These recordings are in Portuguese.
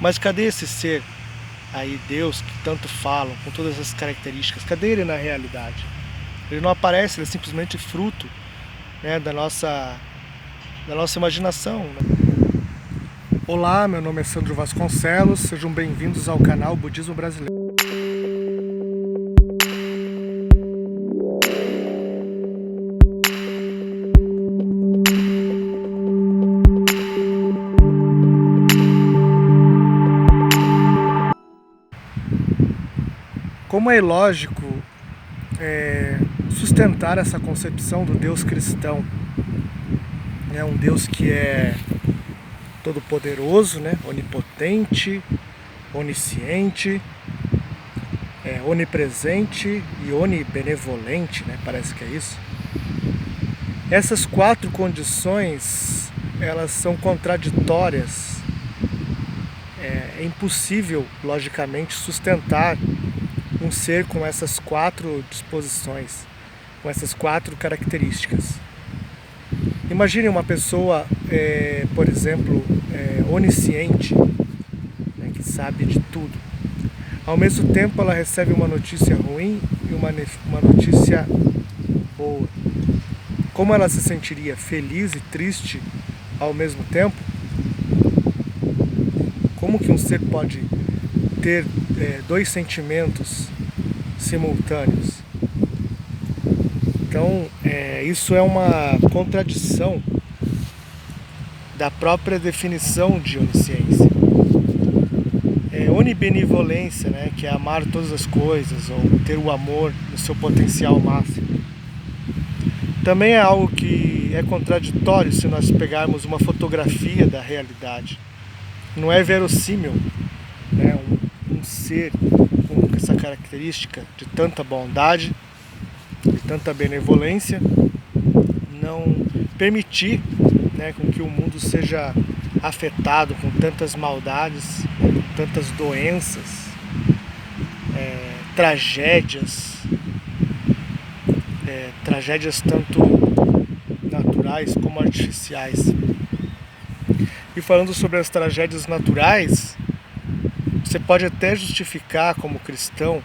Mas cadê esse ser aí, Deus, que tanto falam, com todas essas características? Cadê ele na realidade? Ele não aparece, ele é simplesmente fruto, né, da nossa imaginação, né? Olá, meu nome é Sandro Vasconcelos, sejam bem-vindos ao canal Budismo Brasileiro. Como é ilógico sustentar essa concepção do Deus cristão, né? Um Deus que é todo-poderoso, né? Onipotente, onisciente, onipresente e onibenevolente, né? Parece que é isso. Essas quatro condições, elas são contraditórias. É impossível, logicamente, sustentar um ser com essas quatro disposições, com essas quatro características. Imagine uma pessoa, por exemplo, onisciente, né, que sabe de tudo. Ao mesmo tempo, ela recebe uma notícia ruim e uma notícia boa. Como ela se sentiria feliz e triste ao mesmo tempo? Como que um ser pode ter dois sentimentos simultâneos? Então, isso é uma contradição da própria definição de onisciência. Onibenevolência, né, que é amar todas as coisas, ou ter o amor no seu potencial máximo. Também é algo que é contraditório se nós pegarmos uma fotografia da realidade. Não é verossímil, né, um ser com essa característica de tanta bondade, de tanta benevolência, não permitir, né, com que o mundo seja afetado com tantas maldades, com tantas doenças, tragédias tanto naturais como artificiais. E falando sobre as tragédias naturais, você pode até justificar como cristão,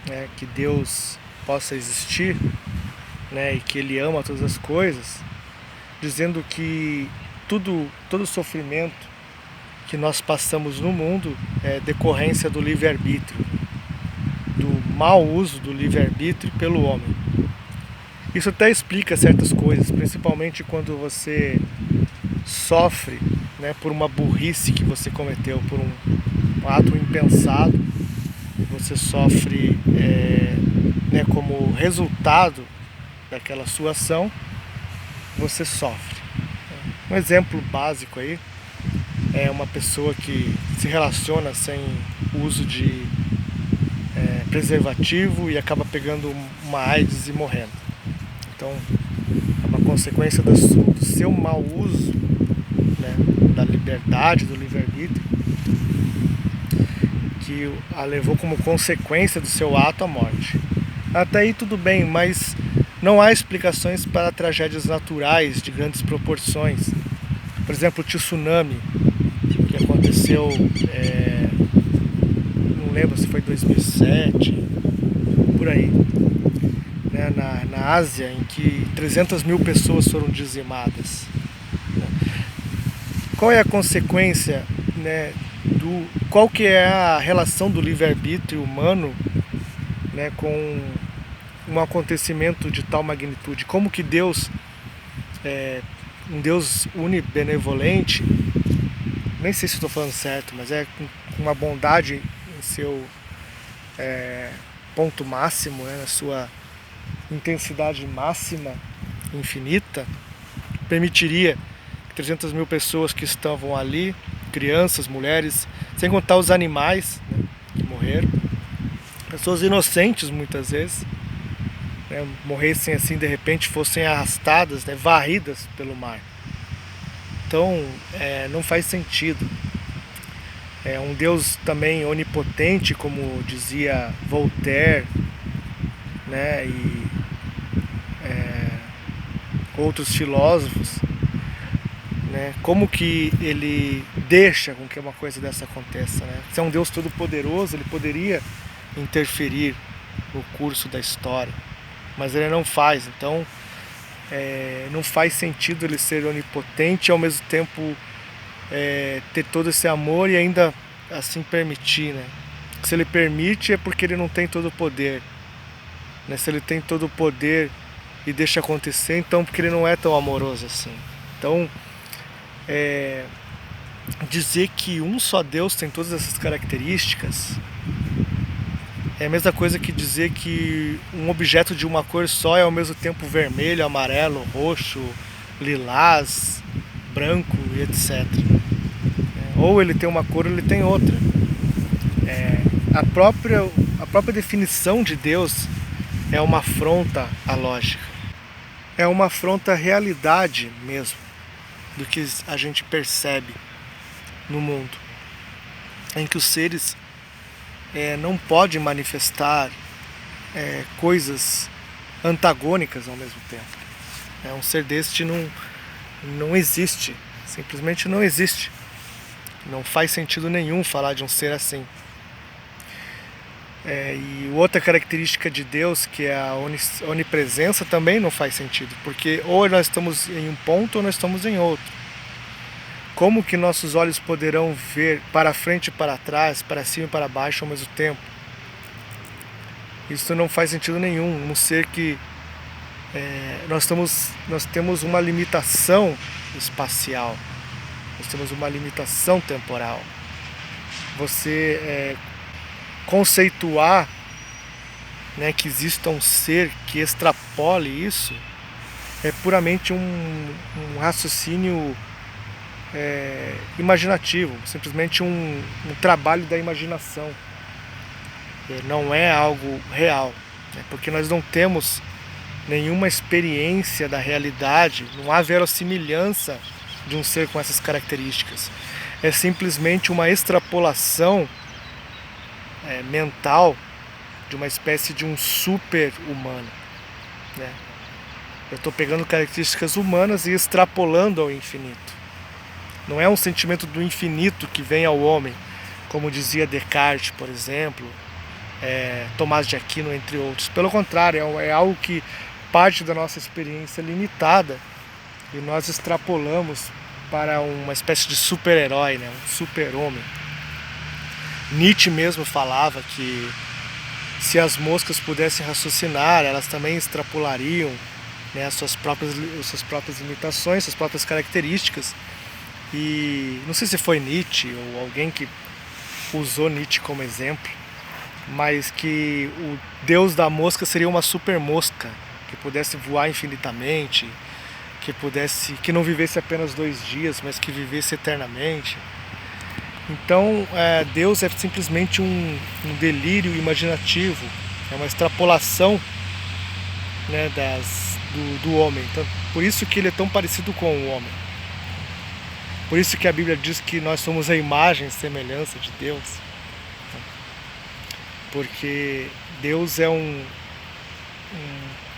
né, que Deus possa existir, né, e que Ele ama todas as coisas, dizendo que todo sofrimento que nós passamos no mundo é decorrência do livre-arbítrio, do mau uso do livre-arbítrio pelo homem. Isso até explica certas coisas, principalmente quando você sofre, né, por uma burrice que você cometeu, por um ato impensado. Você sofre, né, como resultado daquela sua ação, você sofre. Um exemplo básico aí é uma pessoa que se relaciona sem uso de preservativo e acaba pegando uma AIDS e morrendo. Então, é uma consequência do seu mau uso, né, da liberdade, do livre-arbítrio, que a levou como consequência do seu ato à morte. Até aí tudo bem, mas não há explicações para tragédias naturais de grandes proporções. Por exemplo, o tsunami, que aconteceu, não lembro se foi 2007, por aí, né, na Ásia, em que 300 mil pessoas foram dizimadas. Qual é a consequência, né, qual que é a relação do livre-arbítrio humano, né, com um acontecimento de tal magnitude? Como que Deus, um Deus unibenevolente, nem sei se estou falando certo, mas com uma bondade em seu ponto máximo, né, na sua intensidade máxima, infinita, permitiria que 300 mil pessoas que estavam ali, crianças, mulheres, sem contar os animais, né, que morreram, pessoas inocentes muitas vezes, né, morressem assim de repente, fossem arrastadas, né, varridas pelo mar. Então, não faz sentido. É um Deus também onipotente, como dizia Voltaire, né, e outros filósofos, né? Como que ele deixa com que uma coisa dessa aconteça, né? Se é um Deus todo-poderoso, ele poderia interferir no curso da história, mas ele não faz. Então não faz sentido ele ser onipotente e ao mesmo tempo ter todo esse amor e ainda assim permitir, né? Se ele permite é porque ele não tem todo o poder, né? Se ele tem todo o poder e deixa acontecer, então porque ele não é tão amoroso assim. Então dizer que um só Deus tem todas essas características é a mesma coisa que dizer que um objeto de uma cor só é ao mesmo tempo vermelho, amarelo, roxo, lilás, branco e etc. Ou ele tem uma cor ou ele tem outra. A própria definição de Deus é uma afronta à lógica. É uma afronta à realidade mesmo, do que a gente percebe no mundo, em que os seres não podem manifestar coisas antagônicas ao mesmo tempo. Um ser deste não existe, simplesmente não existe. Não faz sentido nenhum falar de um ser assim. E outra característica de Deus, que é a onipresença, também não faz sentido, porque ou nós estamos em um ponto ou nós estamos em outro. Como que nossos olhos poderão ver para frente e para trás, para cima e para baixo ao mesmo tempo? Isso não faz sentido nenhum. Um ser que nós temos uma limitação espacial, nós temos uma limitação temporal. Você conceituar, né, que exista um ser que extrapole isso é puramente um raciocínio imaginativo, simplesmente um trabalho da imaginação. Não é algo real, né? Porque nós não temos nenhuma experiência da realidade, não há verossimilhança de um ser com essas características. É simplesmente uma extrapolação mental de uma espécie de um super-humano, né? Eu estou pegando características humanas e extrapolando ao infinito. Não é um sentimento do infinito que vem ao homem, como dizia Descartes, por exemplo, Tomás de Aquino, entre outros. Pelo contrário, é algo que parte da nossa experiência limitada e nós extrapolamos para uma espécie de super-herói, né? Um super-homem. Nietzsche mesmo falava que se as moscas pudessem raciocinar, elas também extrapolariam, né, as suas próprias limitações, suas próprias características. E não sei se foi Nietzsche ou alguém que usou Nietzsche como exemplo, mas que o deus da mosca seria uma super mosca, que pudesse voar infinitamente, que não vivesse apenas 2 dias, mas que vivesse eternamente. Então Deus é simplesmente um delírio imaginativo, é uma extrapolação, né, do homem. Então, por isso que ele é tão parecido com o homem. Por isso que a Bíblia diz que nós somos a imagem e semelhança de Deus. Porque Deus é um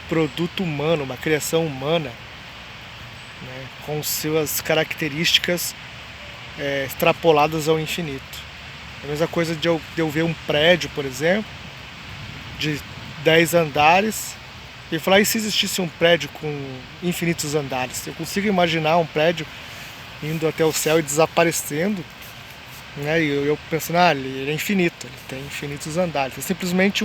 produto humano, uma criação humana, né, com suas características extrapoladas ao infinito. É a mesma coisa de eu ver um prédio, por exemplo, de 10 andares, e falar, e se existisse um prédio com infinitos andares? Eu consigo imaginar um prédio indo até o céu e desaparecendo, né? E eu pensando, ele é infinito, ele tem infinitos andares. É simplesmente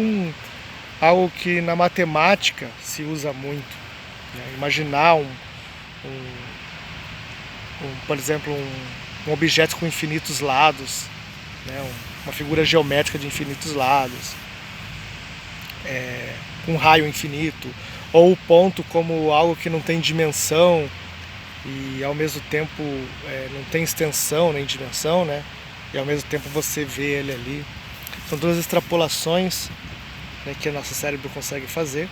algo que na matemática se usa muito, né? Imaginar por exemplo, um objeto com infinitos lados, né? Uma figura geométrica de infinitos lados, um raio infinito, ou o ponto como algo que não tem dimensão e ao mesmo tempo não tem extensão nem dimensão, né? E ao mesmo tempo você vê ele ali. São duas extrapolações, né, que o nosso cérebro consegue fazer.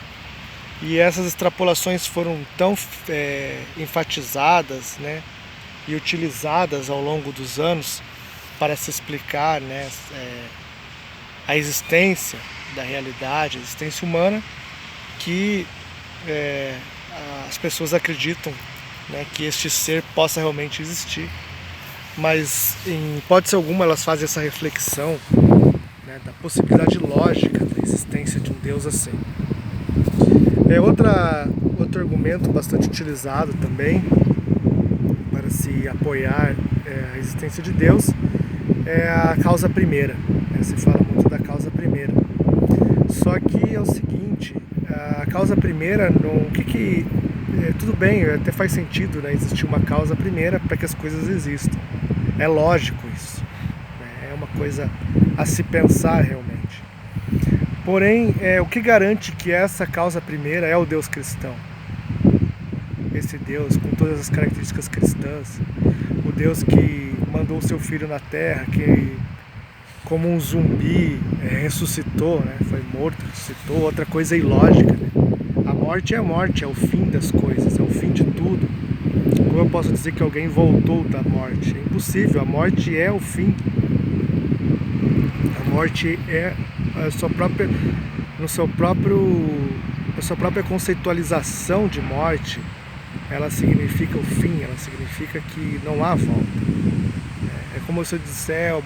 E essas extrapolações foram tão enfatizadas, né, e utilizadas ao longo dos anos para se explicar, né, a existência da realidade, a existência humana, que as pessoas acreditam né, que este ser possa realmente existir. Mas em hipótese alguma elas fazem essa reflexão, né, da possibilidade lógica da existência de um Deus assim. Outro argumento bastante utilizado também para se apoiar a existência de Deus é a causa primeira, né? Se fala muito da causa primeira. Só que é o seguinte, a causa primeira, tudo bem, até faz sentido, né, existir uma causa primeira para que as coisas existam. É lógico isso, né? É uma coisa a se pensar realmente. Porém, o que garante que essa causa primeira é o Deus cristão? Esse Deus com todas as características cristãs, o Deus que mandou o seu Filho na Terra, que como um zumbi ressuscitou, né? Foi morto, ressuscitou, outra coisa ilógica, né? A morte, é o fim das coisas, é o fim de tudo. Como eu posso dizer que alguém voltou da morte? É impossível, a morte é o fim. A morte é a sua própria conceitualização de morte. Ela significa o fim, ela significa que não há volta. É como se eu disser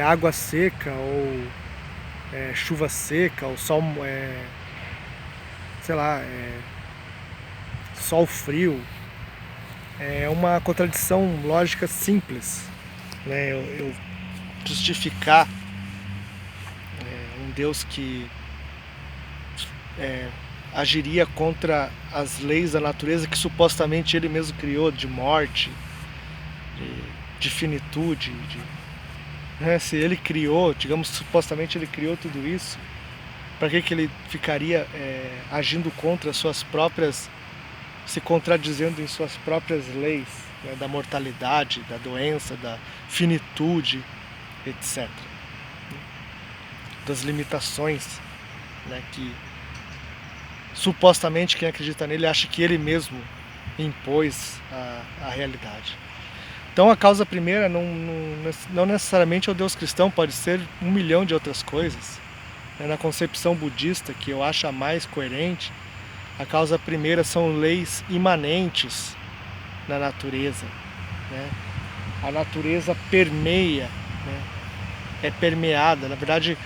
água seca ou chuva seca ou sol, sol frio. É uma contradição lógica simples, né? Eu justificar um Deus que agiria contra as leis da natureza que supostamente ele mesmo criou, de morte, de finitude, né? Se ele criou, digamos, supostamente ele criou tudo isso, para que ele ficaria agindo contra as suas próprias, se contradizendo em suas próprias leis, né, da mortalidade, da doença, da finitude, etc. Das limitações, né, que supostamente quem acredita nele acha que ele mesmo impôs a realidade. Então a causa primeira não necessariamente é o Deus cristão, pode ser 1 milhão de outras coisas. Na concepção budista, que eu acho a mais coerente, a causa primeira são leis imanentes na natureza, né? A natureza permeia, né? É permeada, na verdade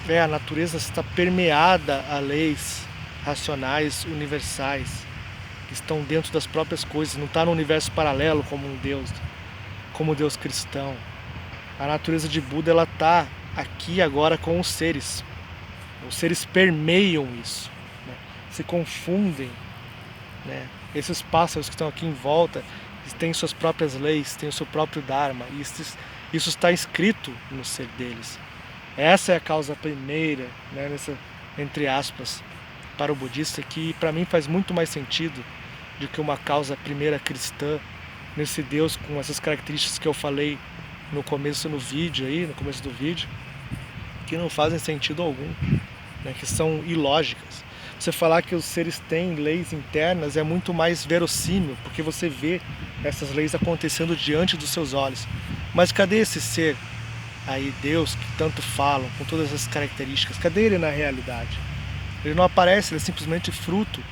a natureza está permeada a leis racionais universais que estão dentro das próprias coisas, não está no universo paralelo como o Deus cristão. A natureza de Buda, ela está aqui agora com os seres. Os seres permeiam isso, né? Se confundem, né? Esses pássaros que estão aqui em volta têm suas próprias leis, têm o seu próprio Dharma, e isso está escrito no ser deles. Essa é a causa primeira, né, entre aspas, para o budista, que para mim faz muito mais sentido do que uma causa primeira cristã, nesse Deus com essas características que eu falei no começo do vídeo, que não fazem sentido algum, né, que são ilógicas. Você falar que os seres têm leis internas é muito mais verossímil, porque você vê essas leis acontecendo diante dos seus olhos. Mas cadê esse ser aí, Deus, que tanto falam, com todas essas características? Cadê ele na realidade? Ele não aparece, ele é simplesmente fruto,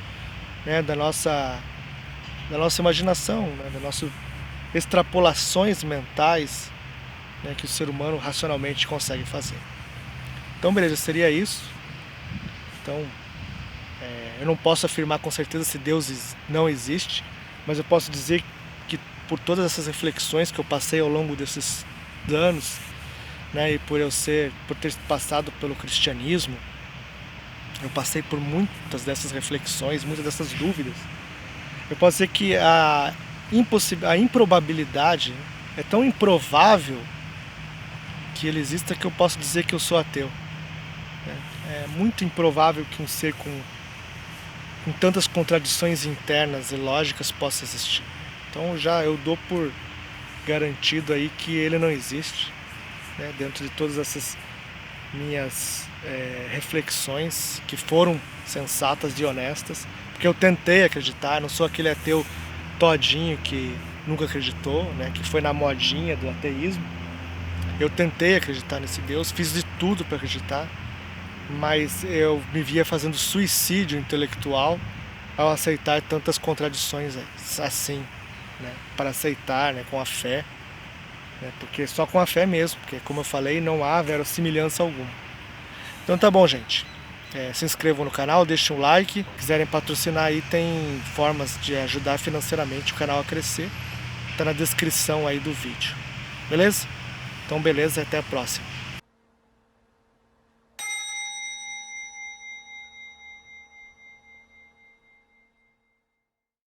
né, da nossa imaginação, né, das nossas extrapolações mentais, né, que o ser humano racionalmente consegue fazer. Então, beleza, seria isso. Então, eu não posso afirmar com certeza se Deus não existe, mas eu posso dizer que por todas essas reflexões que eu passei ao longo desses anos, né, e por ter passado pelo cristianismo, eu passei por muitas dessas reflexões, muitas dessas dúvidas. Eu posso dizer que a improbabilidade é tão improvável que ele exista que eu posso dizer que eu sou ateu. É muito improvável que um ser com tantas contradições internas e lógicas possa existir. Então eu dou por garantido aí que ele não existe, né, dentro de todas essas minhas reflexões que foram sensatas e honestas, porque eu tentei acreditar, não sou aquele ateu todinho que nunca acreditou, né, que foi na modinha do ateísmo. Eu tentei acreditar nesse Deus, fiz de tudo para acreditar, mas eu me via fazendo suicídio intelectual ao aceitar tantas contradições assim, né? Para aceitar, né, com a fé, né? Porque só com a fé mesmo, porque como eu falei, não há verossimilhança alguma. Então tá bom, gente. Se inscrevam no canal, deixem um like. Se quiserem patrocinar aí, tem formas de ajudar financeiramente o canal a crescer. Tá na descrição aí do vídeo. Beleza? Então beleza, até a próxima.